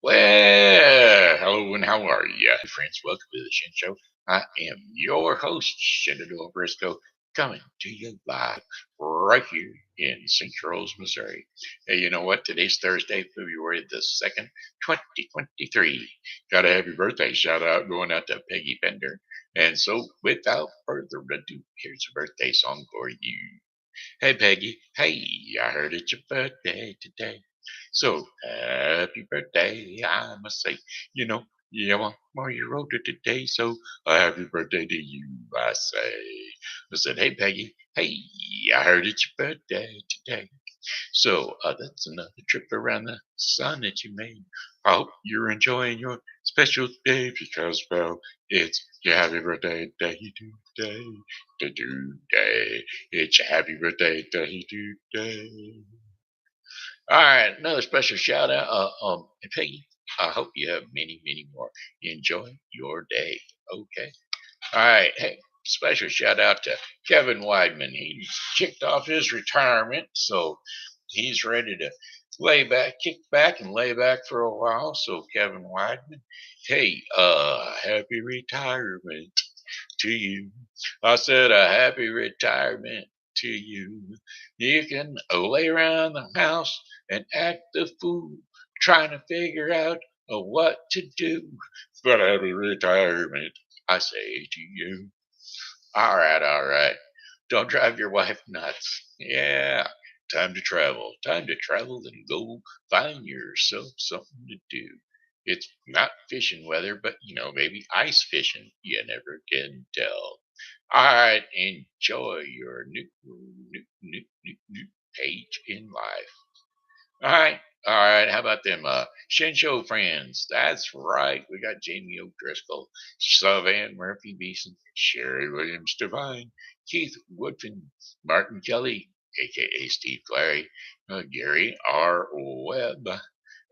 Well, hello and how are you, friends? Welcome to the Shen Show. I am your host, Shenandoah Briscoe, coming to you live right here in St. Charles, Missouri. Hey, you know what? Today's Thursday, February the 2nd, 2023. Got a happy birthday shout out going out to Peggy Pender. And so, without further ado, here's a birthday song for you. Hey, Peggy. Hey, I heard it's your birthday today. So happy birthday, I must say. Yeah, well, you're older today, so happy birthday to you, I say. I said, hey, Peggy, hey, I heard it's your birthday today. So that's another trip around the sun that you made. I hope you're enjoying your special day because, well, it's your happy birthday day today. Today. It's your happy birthday day today. All right, another special shout out, and Peggy. I hope you have many, many more. Enjoy your day. Okay. All right. Hey, special shout out to Kevin Wideman. He's kicked off his retirement, so he's ready to kick back and lay back for a while. So Kevin Wideman, hey, happy retirement to you. I said a happy retirement to you. You can lay around the house and act the fool, trying to figure out what to do. But happy retirement, I say to you. All right, all right. Don't drive your wife nuts. Yeah, time to travel. Time to travel and go find yourself something to do. It's not fishing weather, but maybe ice fishing. You never can tell. All right, enjoy your new page in life. All right. All right. How about them Shen Show friends? That's right. We got Jamie O'Driscoll, Savann Murphy Beason, Sherry Williams Devine, Keith Woodfin, Martin Kelly, a.k.a. Steve Clary, Gary R. Webb,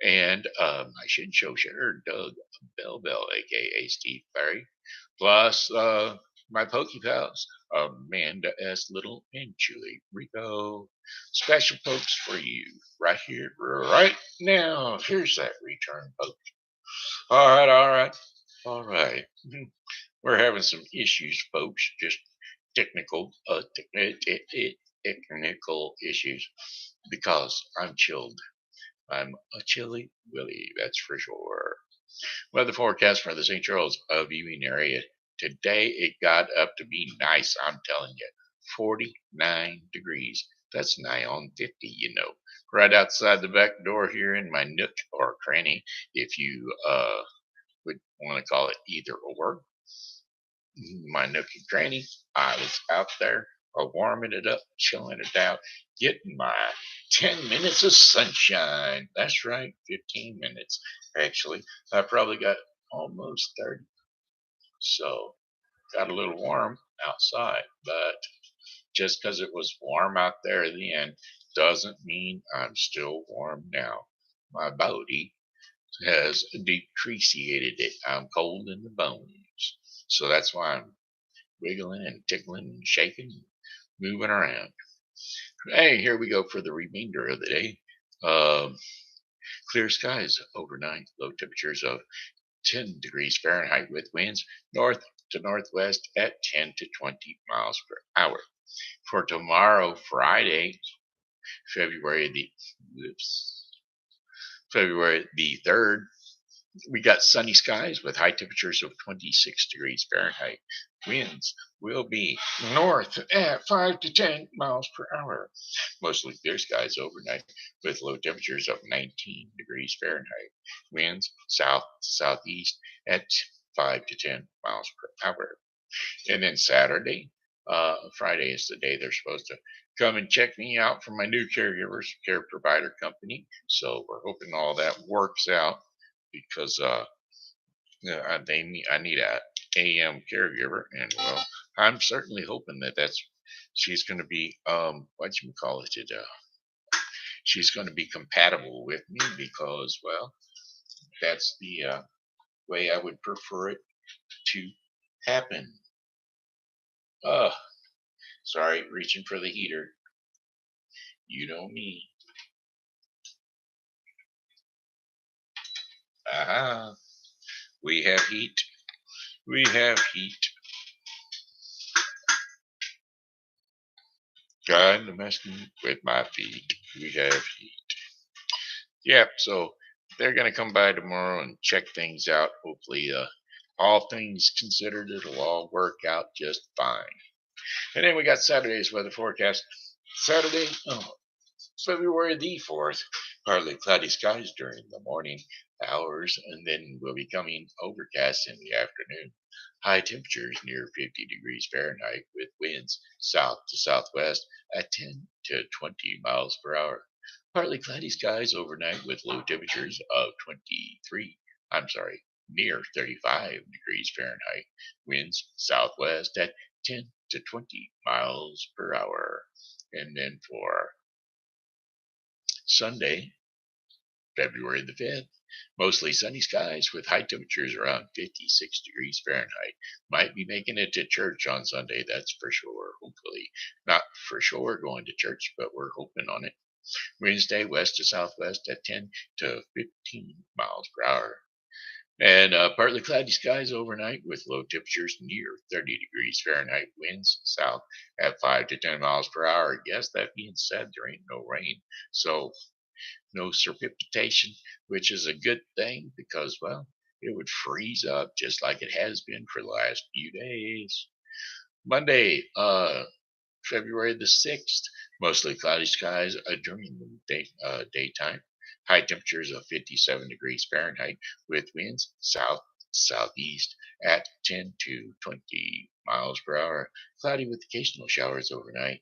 and my Shen Show share, Doug Bell, a.k.a. Steve Clary, plus my Pokey pals, Amanda S. Little and Julie Rico. Special pokes for you right here, right now. Here's that return poke. All right, all right, all right. We're having some issues, folks. Just technical issues because I'm chilled. I'm a chilly Willie, that's for sure. Weather forecast for the St. Charles viewing area. Today it got up to be nice, I'm telling you. 49 degrees. That's nigh on 50. Right outside the back door here in my nook or cranny, if you would want to call it either or. My nook and cranny, I was out there warming it up, chilling it out, getting my 10 minutes of sunshine. That's right, 15 minutes actually. I probably got almost 30. So got a little warm outside, but just because it was warm out there then doesn't mean I'm still warm now. My body has depreciated it. I'm cold in the bones. So that's why I'm wiggling and tickling and shaking, moving around. Hey, here we go for the remainder of the day. Um, Clear skies overnight, low temperatures of 10 degrees Fahrenheit with winds north to northwest at 10 to 20 miles per hour. For tomorrow, Friday, February the oops, February the 3rd, we got sunny skies with high temperatures of 26 degrees Fahrenheit. Winds will be north at 5 to 10 miles per hour. Mostly clear skies overnight with low temperatures of 19 degrees Fahrenheit. Winds south to southeast at 5 to 10 miles per hour. And then Saturday, Friday is the day they're supposed to come and check me out from my new caregivers care provider company. So we're hoping all that works out because I need a AM caregiver, and well, I'm certainly hoping that she's going to be what you call it. She's going to be compatible with me because well, that's the way I would prefer it to happen. Uh, sorry, reaching for the heater. You know me. Ah, we have heat. We have heat. Kind of messing with my feet. We have heat. Yep. So they're gonna come by tomorrow and check things out. Hopefully, all things considered, it'll all work out just fine. And then we got Saturday's weather forecast. Saturday, February the 4th, partly cloudy skies during the morning hours, and then will be becoming overcast in the afternoon. High temperatures near 50 degrees Fahrenheit with winds south to southwest at 10 to 20 miles per hour. Partly cloudy skies overnight with low temperatures of 23, near 35 degrees Fahrenheit. Winds southwest at 10 to 20 miles per hour. And then for Sunday, February the 5th, mostly sunny skies with high temperatures around 56 degrees Fahrenheit. Might be making it to church on Sunday, that's for sure. Hopefully. Not for sure going to church, but we're hoping on it. Wednesday, west to southwest at 10 to 15 miles per hour. And partly cloudy skies overnight with low temperatures near 30 degrees Fahrenheit. Winds south at 5 to 10 miles per hour. Yes, that being said, there ain't no rain. So no precipitation, which is a good thing because, well, it would freeze up just like it has been for the last few days. Monday, February the 6th, mostly cloudy skies during the daytime. High temperatures of 57 degrees Fahrenheit with winds south southeast at 10 to 20 miles per hour. Cloudy with occasional showers overnight.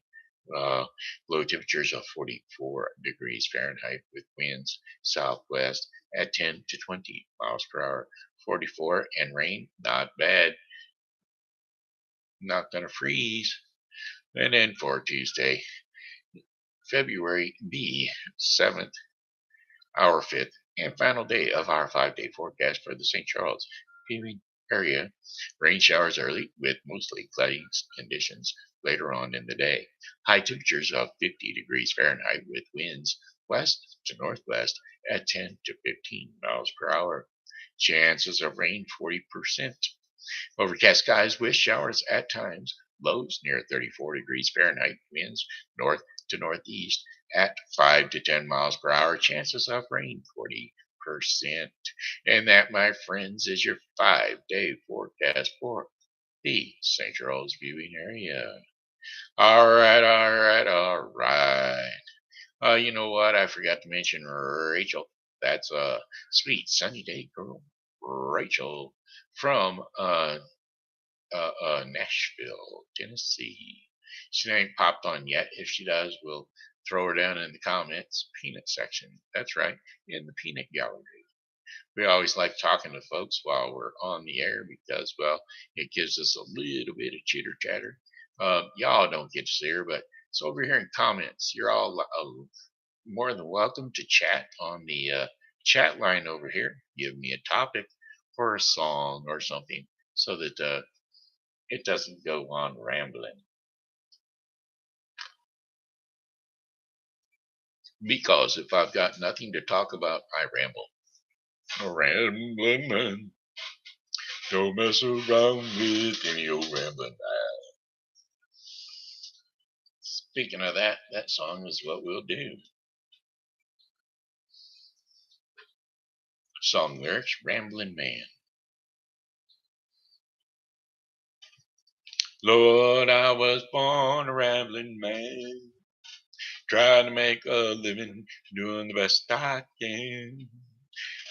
Uh, Low temperatures of 44 degrees Fahrenheit with winds southwest at 10 to 20 miles per hour. 44 and rain, not bad. Not going to freeze. And then for Tuesday, February the 7th, our 5th and final day of our 5-day forecast for the St. Charles viewing area. Rain showers early with mostly cloudy conditions later on in the day. High temperatures of 50 degrees Fahrenheit with winds west to northwest at 10 to 15 miles per hour. Chances of rain 40%. Overcast skies with showers at times. Lows near 34 degrees Fahrenheit. Winds north to northeast at 5 to 10 miles per hour. Chances of rain 40%. And that, my friends, is your 5-day forecast for the St. Charles viewing area. All right, all right, all right. You know what? I forgot to mention Rachel. That's a sweet sunny day girl. Rachel from Nashville, Tennessee. She ain't popped on yet. If she does, we'll throw her down in the comments, peanut section. That's right, in the peanut gallery. We always like talking to folks while we're on the air because, well, it gives us a little bit of chitter chatter. Y'all don't get to see her, but it's over here in comments. You're all more than welcome to chat on the chat line over here. Give me a topic for a song or something so that it doesn't go on rambling. Because if I've got nothing to talk about, I ramble. A rambling man. Don't mess around with any old rambling man. Speaking of that, that song is what we'll do. Song lyrics, Rambling Man. Lord, I was born a rambling man, trying to make a living, doing the best I can.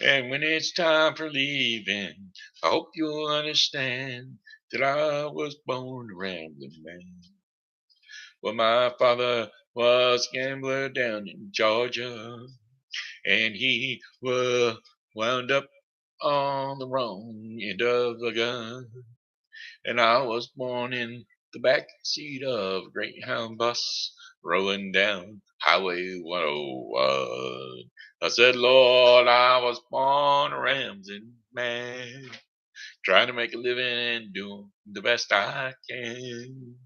And when it's time for leaving, I hope you'll understand that I was born a rambling man. Well, my father was a gambler down in Georgia, and he wound up on the wrong end of the gun. And I was born in the back seat of a Greyhound bus rolling down Highway 101. I said, Lord, I was born a rambling man, trying to make a living and doing the best I can.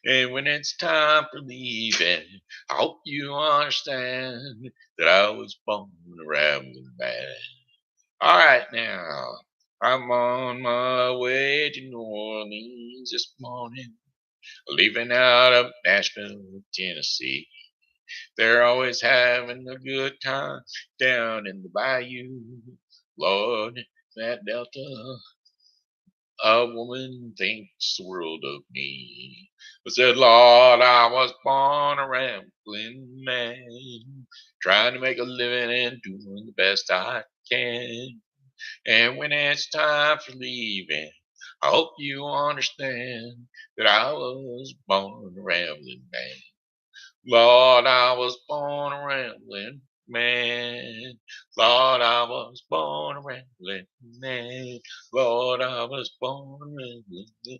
And when it's time for leaving, I hope you understand that I was born a rambling man. All right. right now. I'm on my way to New Orleans this morning, leaving out of Nashville, Tennessee. They're always having a good time down in the bayou. Lord, that Delta, a woman thinks the world of me. I said, Lord, I was born a rambling man, trying to make a living and doing the best I can. And when it's time for leaving, I hope you understand that I was born a rambling man. Lord, I was born a rambling man. Lord, I was born a rambling man. Lord, I was born a rambling man.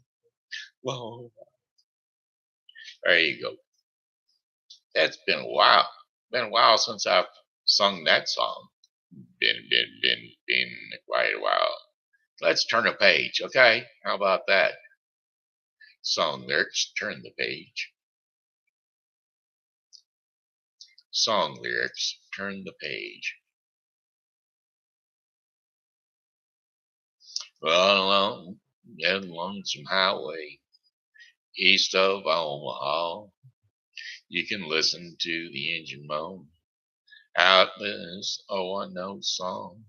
Lord. There you go. That's been a while. Been a while since I've sung that song. Been quite a while. Let's turn a page, okay? How about that? Song lyrics, turn the page. Song lyrics, turn the page. Well, along that lonesome highway east of Omaha, you can listen to the engine moan out this one note song.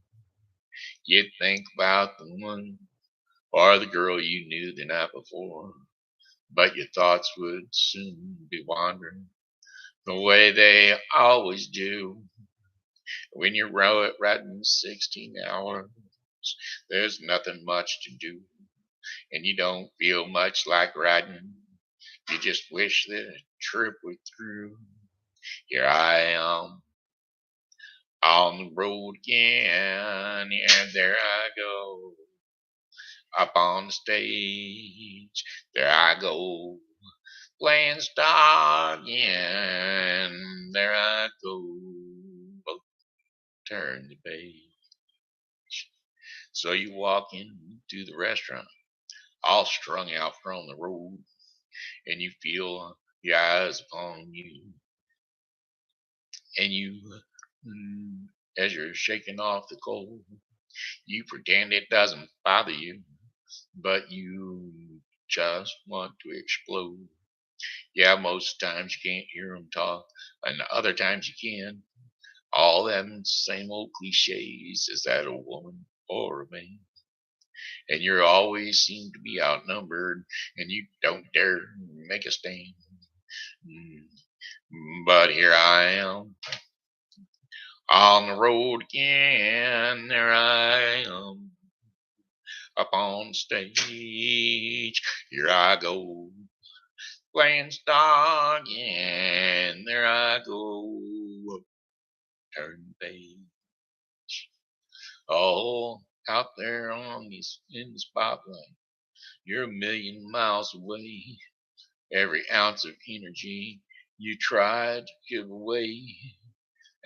You'd think about the one or the girl you knew the night before, but your thoughts would soon be wandering the way they always do when you're riding 16 hours. There's nothing much to do, and you don't feel much like riding. You just wish the trip were through. Here I am on the road again, and there I go. Up on the stage, there I go. Playing star again, there I go. Oh, turn the page. So you walk into the restaurant, all strung out from the road, and you feel the eyes upon you, and you, as you're shaking off the cold, you pretend it doesn't bother you, but you just want to explode. Yeah, most times you can't hear them talk, and other times you can. All them same old cliches. Is that a woman or a man? And you always seem to be outnumbered, and you don't dare make a stand. But here I am on the road again. There I am up on stage. Here I go playing star again. There I go. Turn the page. Oh, out there on these in the spotlight, you're a million miles away. Every ounce of energy you try to give away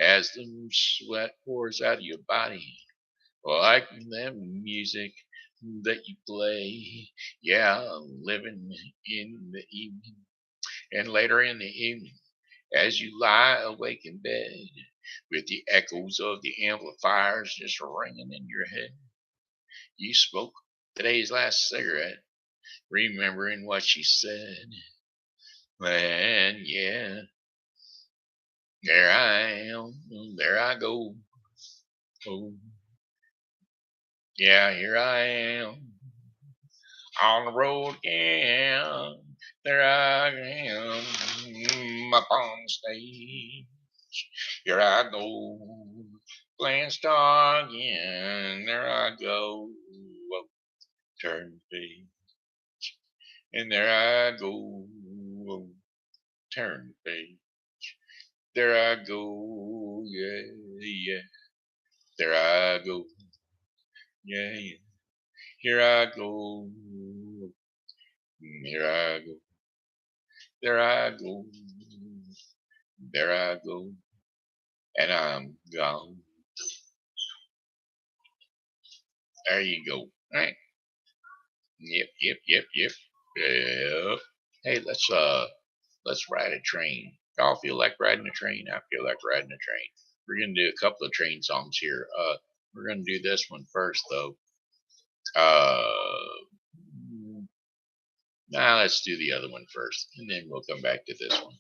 as the sweat pours out of your body, like that music that you play. Yeah, living in the evening, and later in the evening, as you lie awake in bed with the echoes of the amplifiers just ringing in your head, you smoke today's last cigarette, remembering what she said. And yeah, there I am, there I go. Oh, yeah, here I am on the road again. There I am up on stage. Here I go, playing star again. There I go, oh, turn the page, and there I go, oh, turn the page. There I go, yeah, yeah. There I go, yeah, yeah. Here I go, here I go. There I go, there I go, and I'm gone. There you go. All right. Yep. Yep. Hey, let's ride a train. Y'all feel like riding a train? I feel like riding a train. We're gonna do a couple of train songs here. We're going to do this one first, though. Uh, Now let's do the other one first, and then we'll come back to this one.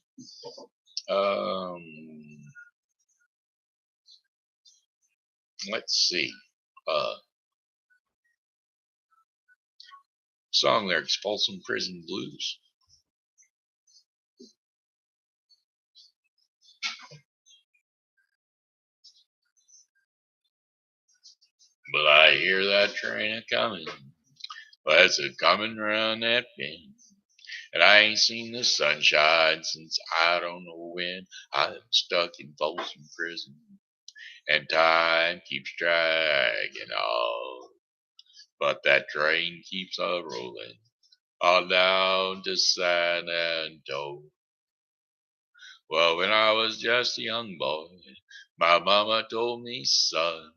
Let's see. Song lyrics: Folsom Prison Blues. But I hear that train a coming. Well, it's a coming round that bend. And I ain't seen the sunshine since I don't know when. I'm stuck in Folsom Prison. And time keeps dragging on. But that train keeps on rolling on down to San Antonio. Well, when I was just a young boy, my mama told me, son,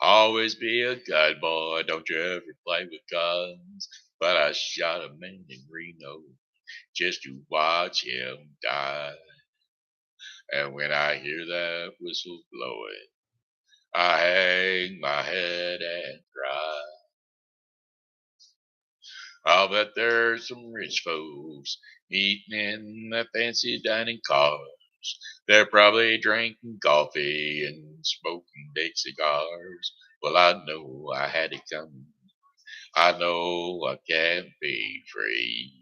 always be a good boy, don't you ever play with guns. But I shot a man in Reno just to watch him die. And when I hear that whistle blowing, I hang my head and cry. I'll bet there's some rich folks eating in the fancy dining cars. They're probably drinking coffee and smoking big cigars. Well, I know I had it coming. I know I can't be free.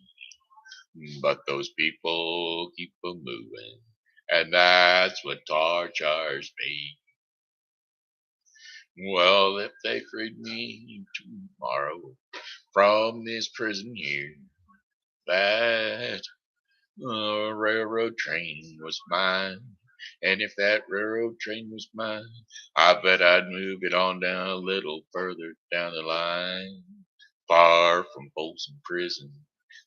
But those people keep a moving, and that's what tortures me. Well, if they freed me tomorrow from this prison here, that railroad train was mine. And if that railroad train was mine, I bet I'd move it on down a little further down the line. Far from Folsom Prison,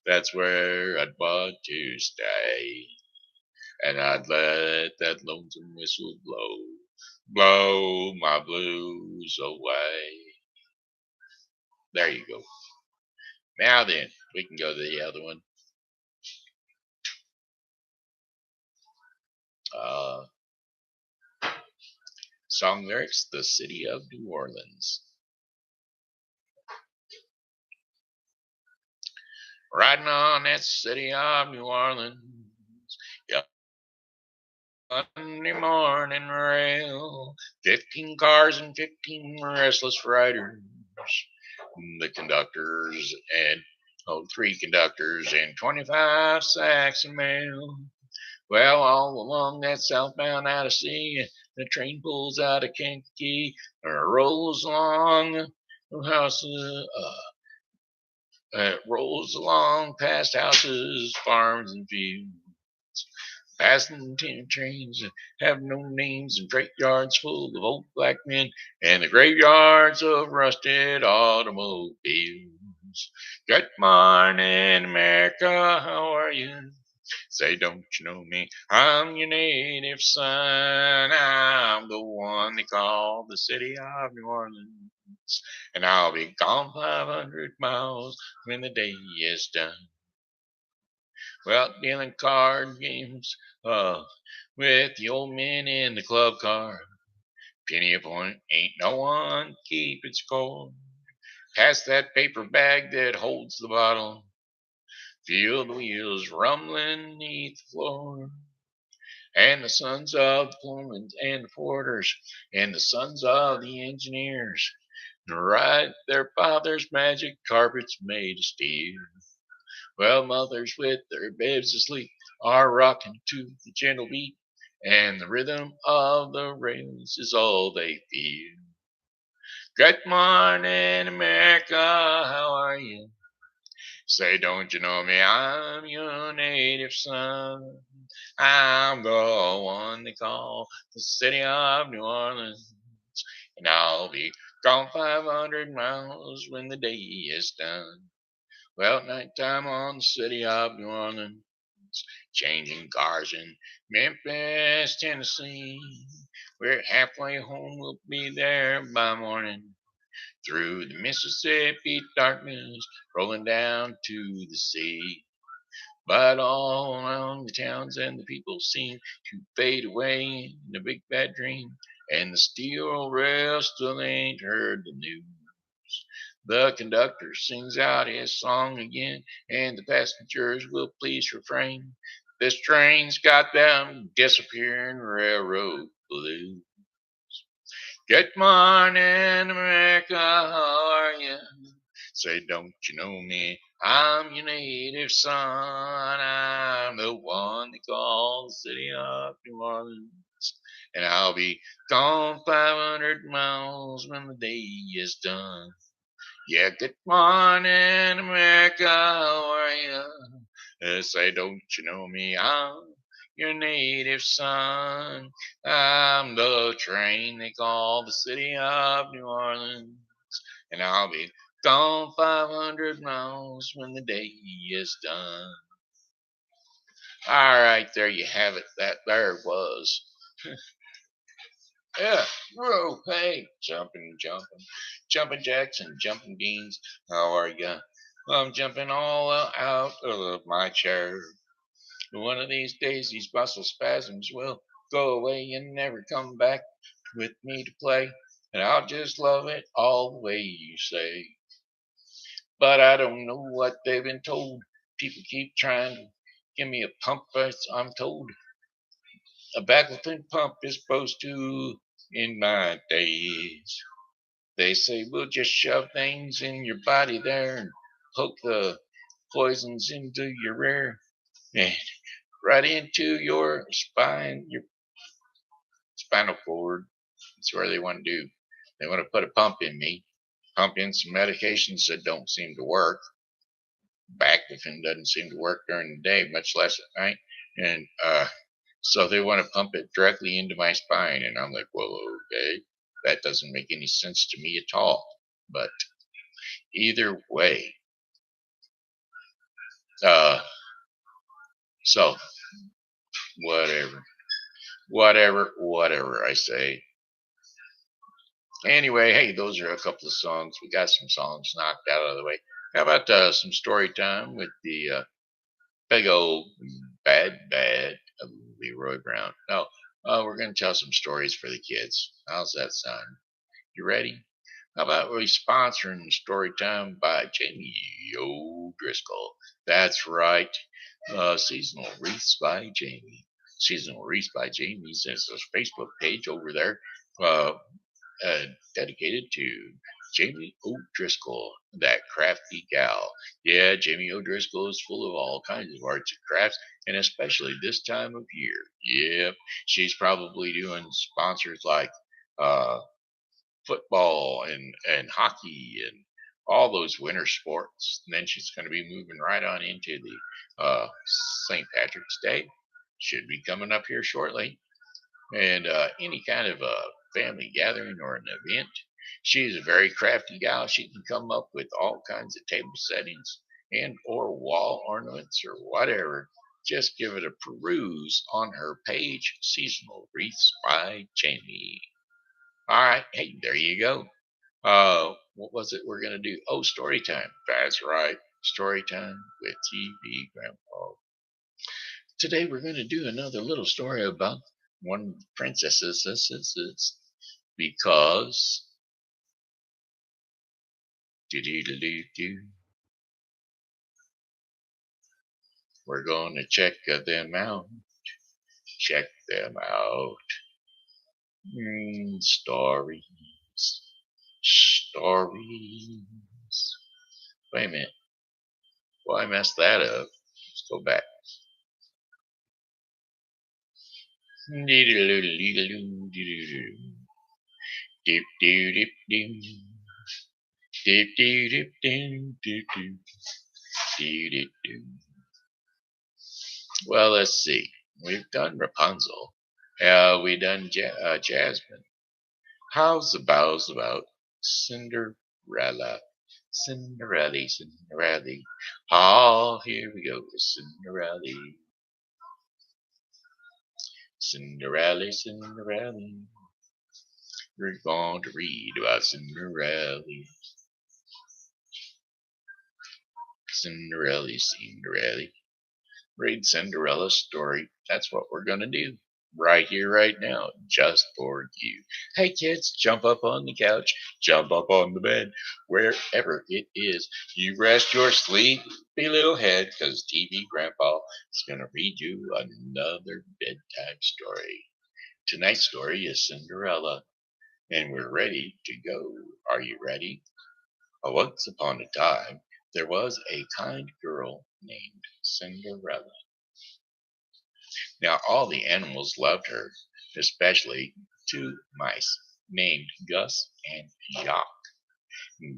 that's where I'd want to stay. And I'd let that lonesome whistle blow my blues away. There you go. Now then, we can go to the other one. Uh, Song lyrics: The City of New Orleans. Riding on that city of New Orleans, Monday morning rail. 15 cars and 15 restless riders. The conductors and three conductors and 25 sacks of mail. Well, all along that southbound out of sea, the train pulls out of Kankakee, rolls along houses, rolls along past houses, farms, and fields. Passing trains that have no names, and freight yards full of old black men, and the graveyards of rusted automobiles. Good morning, America, how are you? Say, don't you know me? I'm your native son. I'm the one they call the city of New Orleans. And I'll be gone 500 miles when the day is done. Well, dealing card games with the old men in the club car. Penny a point, ain't no one keeping score. Pass that paper bag that holds the bottle. Feel the wheels rumbling neath the floor. And the sons of the foremen and the porters, and the sons of the engineers, ride their father's magic carpets made of steel. Well, mothers with their babes asleep are rocking to the gentle beat, and the rhythm of the rails is all they feel. Good morning, America, how are you? Say, don't you know me? I'm your native son. I'm the one they call the city of New Orleans. And I'll be gone 500 miles when the day is done. Well, nighttime on the city of New Orleans, changing cars in Memphis, Tennessee. We're halfway home, we'll be there by morning. Through the Mississippi darkness, rolling down to the sea. But all around the towns and the people seem to fade away in a big bad dream. and the steel rail still ain't heard the news. The conductor sings out his song again, and the passengers will please refrain. This train's got them disappearing railroad blues. Good morning, America, how are you? Say, don't you know me? I'm your native son. I'm the one they call the city of New Orleans. And I'll be gone 500 miles when the day is done. Yeah, good morning, America, how are you? Say, don't you know me? I'm your native son. I'm the train they call the city of New Orleans. And I'll be gone 500 miles when the day is done. All right, there you have it. That there was. Yeah, whoa, hey, jumping jacks and jumping beans. How are ya? I'm jumping all out of my chair. One of these days, these muscle spasms will go away and never come back with me to play, and I'll just love it all the way you say. But I don't know what they've been told. People keep trying to give me a pump, as I'm told. A baclofen pump is supposed to in my days. They say we'll just shove things in your body there and poke the poisons into your rear and right into your spine, your spinal cord. That's where they want to do. They want to put a pump in me, pump in some medications that don't seem to work. Baclofen doesn't seem to work during the day, much less at night. And so they want to pump it directly into my spine. And I'm like, well, okay, that doesn't make any sense to me at all. But either way, uh, so whatever I say. Anyway, hey, those are a couple of songs. We got some songs knocked out of the way. How about some story time with the big old bad of Leroy Brown? No, we're going to tell some stories for the kids. How's that sound? You ready? How about we sponsoring story time by Jamie O'Driscoll? That's right. Seasonal Wreaths by Jamie. Seasonal Wreaths by Jamie says there's a Facebook page over there. Uh, Dedicated to Jamie O'Driscoll, that crafty gal. Yeah, Jamie O'Driscoll is full of all kinds of arts and crafts, and especially this time of year. Yep, she's probably doing sponsors like uh, football and hockey and all those winter sports. And then she's going to be moving right on into the St. Patrick's Day. Should be coming up here shortly, and any kind of a family gathering or an event. She's a very crafty gal. She can come up with all kinds of table settings and or wall ornaments or whatever. Just give it a peruse on her page, Seasonal Wreaths by Jamie. All right, hey, there you go. What was it we're gonna do? Oh, story time. That's right, story time with TV Grandpa. Today we're going to do another little story about one of the princesses because we're going to check them out. Check them out. Stories. Stories. Wait a minute. Well, I messed that up. Let's go back. Deep deep deep deep deep deep deep deep deep deep deep deep. Well, let's see. We've done Rapunzel. We done Jasmine. How's about Cinderella? Cinderella, Cinderella. Oh, here we go. Cinderella. Cinderella, Cinderella. We're going to read about Cinderella. Cinderella, Cinderella. Read Cinderella's story. That's what we're going to do. right here, right now, just for you. Hey, kids, jump up on the couch, jump up on the bed, wherever it is. You rest your sleepy little head, because TV Grandpa is going to read you another bedtime story. Tonight's story is Cinderella, and we're ready to go. Are you ready? Once upon a time, there was a kind girl named Cinderella. Now, all the animals loved her, especially two mice named Gus and Jacques.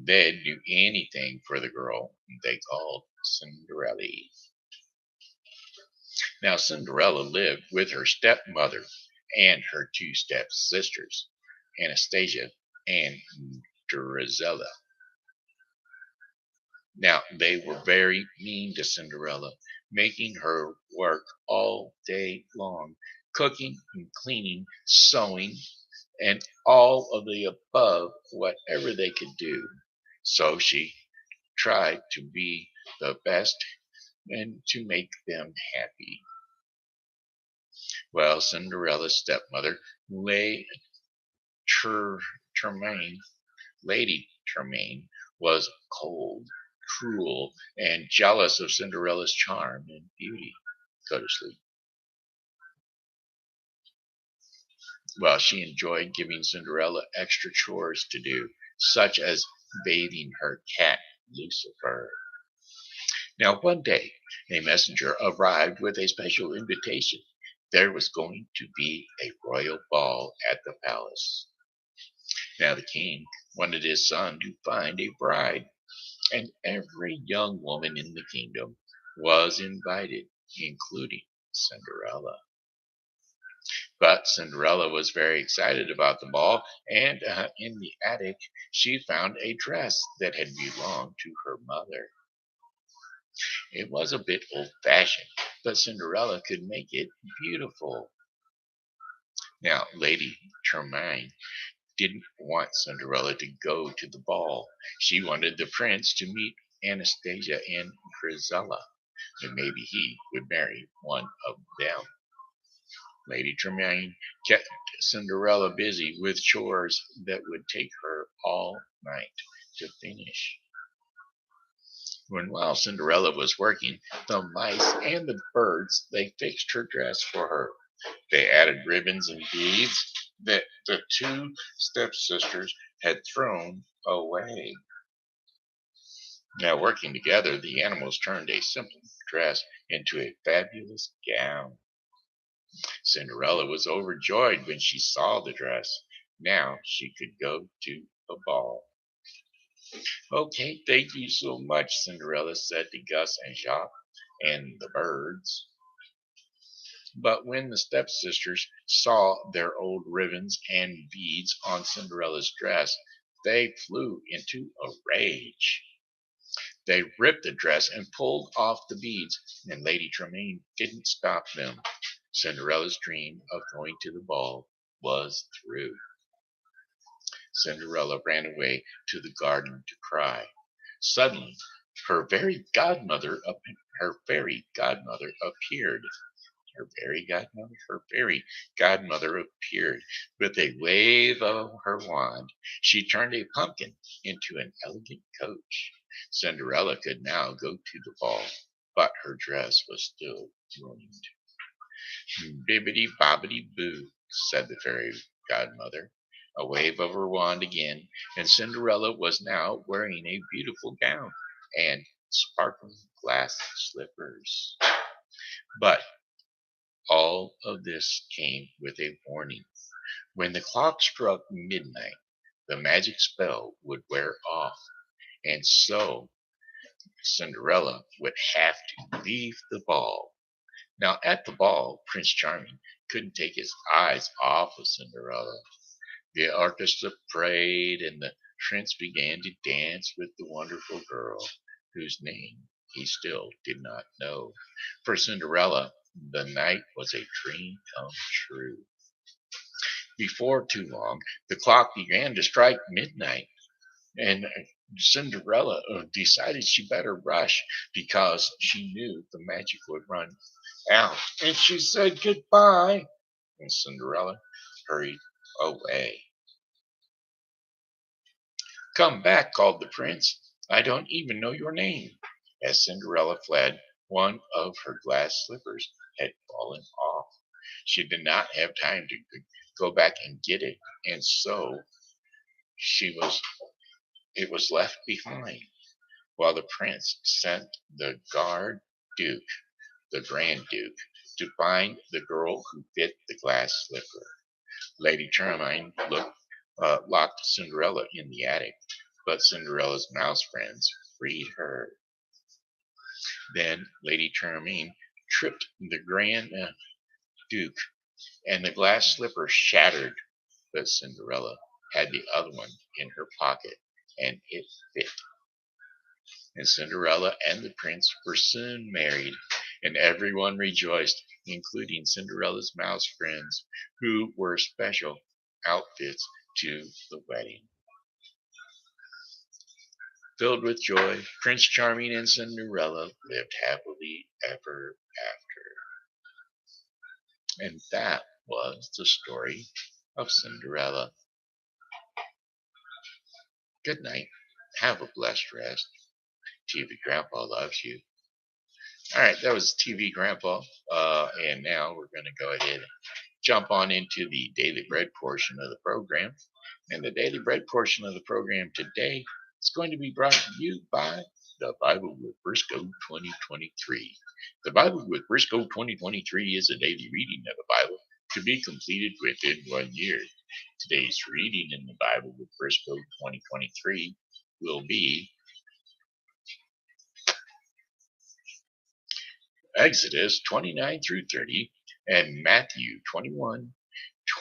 They'd do anything for the girl they called Cinderella. Now, Cinderella lived with her stepmother and her two stepsisters, Anastasia and Drizella. Now, they were very mean to Cinderella, making her work all day long, cooking and cleaning, sewing, and all of the above, whatever they could do. So she tried to be the best and to make them happy. Well, Cinderella's stepmother, Lady Tremaine, Lady Tremaine, was cold, cruel, and jealous of Cinderella's charm and beauty. Go to sleep. Well, she enjoyed giving Cinderella extra chores to do, such as bathing her cat, Lucifer. Now, one day, a messenger arrived with a special invitation. There was going to be a royal ball at the palace. Now, the king wanted his son to find a bride, and every young woman in the kingdom was invited, including Cinderella. But Cinderella was very excited about the ball, and in the attic, she found a dress that had belonged to her mother. It was a bit old fashioned, but Cinderella could make it beautiful. Now, Lady Tremaine didn't want Cinderella to go to the ball. She wanted the prince to meet Anastasia and Grisella, and maybe he would marry one of them. Lady Tremaine kept Cinderella busy with chores that would take her all night to finish. While Cinderella was working, the mice and the birds, they fixed her dress for her. They added ribbons and beads that the two stepsisters had thrown away. Now, working together, the animals turned a simple dress into a fabulous gown. Cinderella was overjoyed when she saw the dress. Now she could go to the ball. Okay, thank you so much, Cinderella said to Gus and Jacques and the birds. But when the stepsisters saw their old ribbons and beads on Cinderella's dress, they flew into a rage. They ripped the dress and pulled off the beads, and Lady Tremaine didn't stop them. Cinderella's dream of going to the ball was through. Cinderella ran away to the garden to cry. Suddenly, her very godmother, her fairy godmother appeared. Her fairy godmother appeared. With a wave of her wand, she turned a pumpkin into an elegant coach. Cinderella could now go to the ball, but her dress was still ruined. Bibbity bobbity boo, said the fairy godmother. A wave of her wand again, and Cinderella was now wearing a beautiful gown and sparkling glass slippers. But all of this came with a warning. When the clock struck midnight, the magic spell would wear off, and so Cinderella would have to leave the ball. Now, at the ball, Prince Charming couldn't take his eyes off of Cinderella. The orchestra played, and the prince began to dance with the wonderful girl, whose name he still did not know. For Cinderella, the night was a dream come true. Before too long, the clock began to strike midnight, and Cinderella decided she better rush because she knew the magic would run out. And she said goodbye and Cinderella hurried away. "Come back," called the prince. "I don't even know your name." As Cinderella fled, one of her glass slippers had fallen off. She did not have time to go back and get it, and so she was it was left behind, while the prince sent the the Grand Duke, to find the girl who fit the glass slipper. Lady Charming locked Cinderella in the attic, but Cinderella's mouse friends freed her. Then Lady Charming tripped the Grand Duke, and the glass slipper shattered, but Cinderella had the other one in her pocket, and it fit. And Cinderella and the prince were soon married, and everyone rejoiced, including Cinderella's mouse friends, who wore special outfits to the wedding. Filled with joy, Prince Charming and Cinderella lived happily ever after. And that was the story of Cinderella. Good night. Have a blessed rest. TV Grandpa loves you. All right, that was TV Grandpa. And now we're going to go ahead and jump on into the Daily Bread portion of the program. And the Daily Bread portion of the program today is going to be brought to you by the Bible with Briscoe 2023. The Bible with Briscoe 2023 is a daily reading of the Bible to be completed within 1 year. Today's reading in the Bible with Briscoe 2023 will be Exodus 29 through 30 and Matthew 21,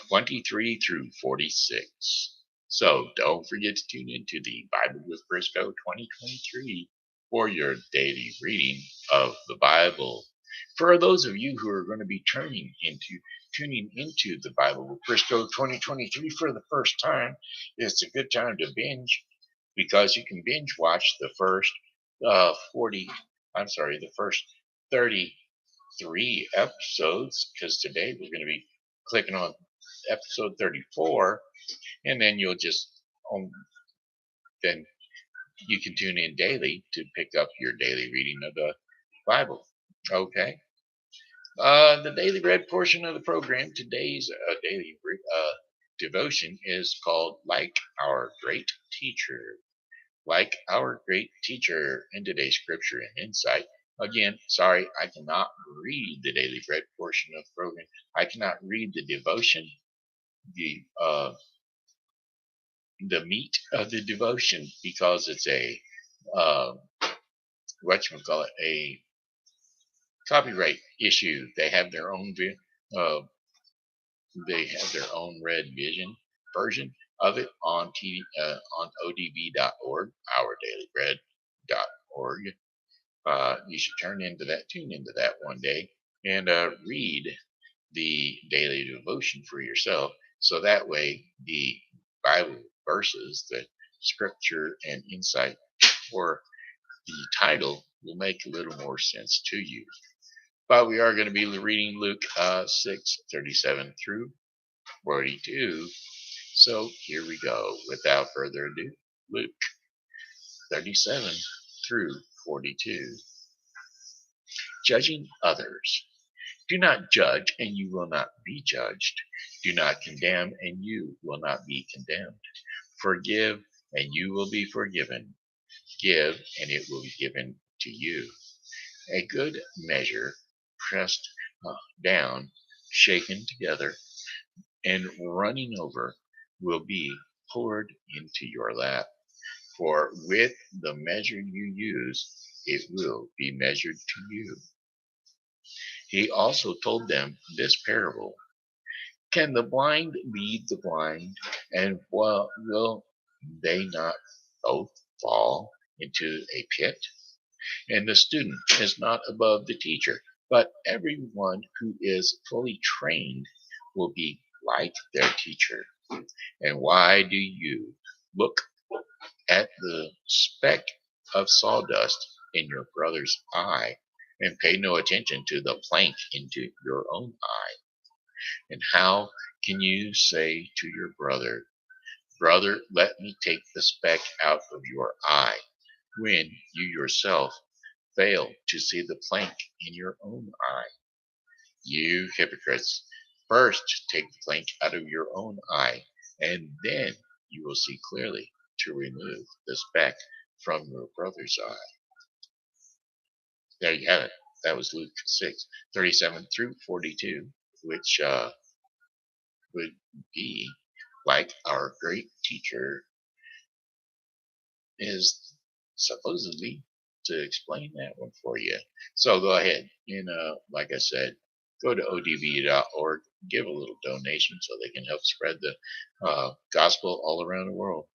23 through 46. So don't forget to tune into the Bible with Briscoe 2023 for your daily reading of the Bible. For those of you who are going to be tuning into the Bible with Briscoe 2023 for the first time, it's a good time to binge, because you can binge watch the first the first 33 episodes, because today we're going to be clicking on episode 34, and then then you can tune in daily to pick up your daily reading of the Bible. Okay. The daily bread portion of the program, today's daily devotion is called Like Our Great Teacher. Like our great teacher. In today's scripture and insight. Again, sorry, I cannot read the daily bread portion of the program. I cannot read the devotion, the meat of the devotion, because it's a a copyright issue. They have their own red version of it on TV, on odb.org, ourdailybread.org. You should tune into that one day, and read the daily devotion for yourself. So that way, the Bible verses, the scripture and insight for the title will make a little more sense to you. But we are going to be reading Luke 6:37 through 42. So here we go. Without further ado, Luke 37 through 42. Judging others. Do not judge, and you will not be judged. Do not condemn, and you will not be condemned. Forgive, and you will be forgiven. Give, and it will be given to you. A good measure, pressed down, shaken together, and running over, will be poured into your lap. For with the measure you use, it will be measured to you. He also told them this parable. Can the blind lead the blind? And will they not both fall into a pit? And the student is not above the teacher, but everyone who is fully trained will be like their teacher. And why do you look at the speck of sawdust in your brother's eye and pay no attention to the plank into your own eye? And how can you say to your brother, brother, let me take the speck out of your eye, when you yourself fail to see the plank in your own eye? You hypocrites, first take the plank out of your own eye, and then you will see clearly to remove the speck from your brother's eye. There you have it. That was Luke 6:37 through 42, which would be like our great teacher is supposedly to explain that one for you. So go ahead and, like I said, go to odv.org, give a little donation so they can help spread the gospel all around the world.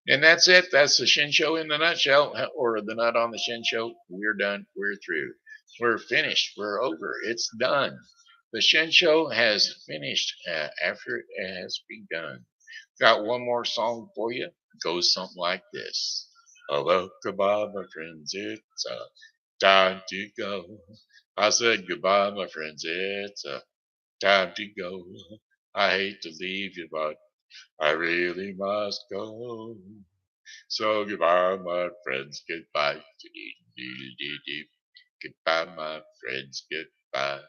And that's it. That's the Shen Show in the nutshell, or the Nut on the Shen Show. We're done. We're through. We're finished. We're over. It's done. The Shen Show has finished after it has begun. Got one more song for you. Goes something like this. Oh, well, goodbye, my friends. It's time to go. I said goodbye, my friends. It's time to go. I hate to leave you, but I really must go. So goodbye, my friends. Goodbye. Goodbye, my friends. Goodbye.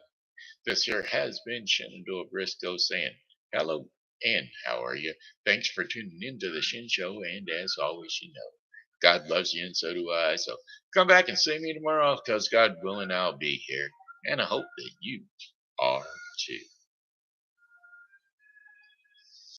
This here has been Shenandoah Briscoe saying hello and how are you? Thanks for tuning into the Shin Show. And as always, you know, God loves you and so do I. So come back and see me tomorrow because God willing, I'll be here. And I hope that you are too.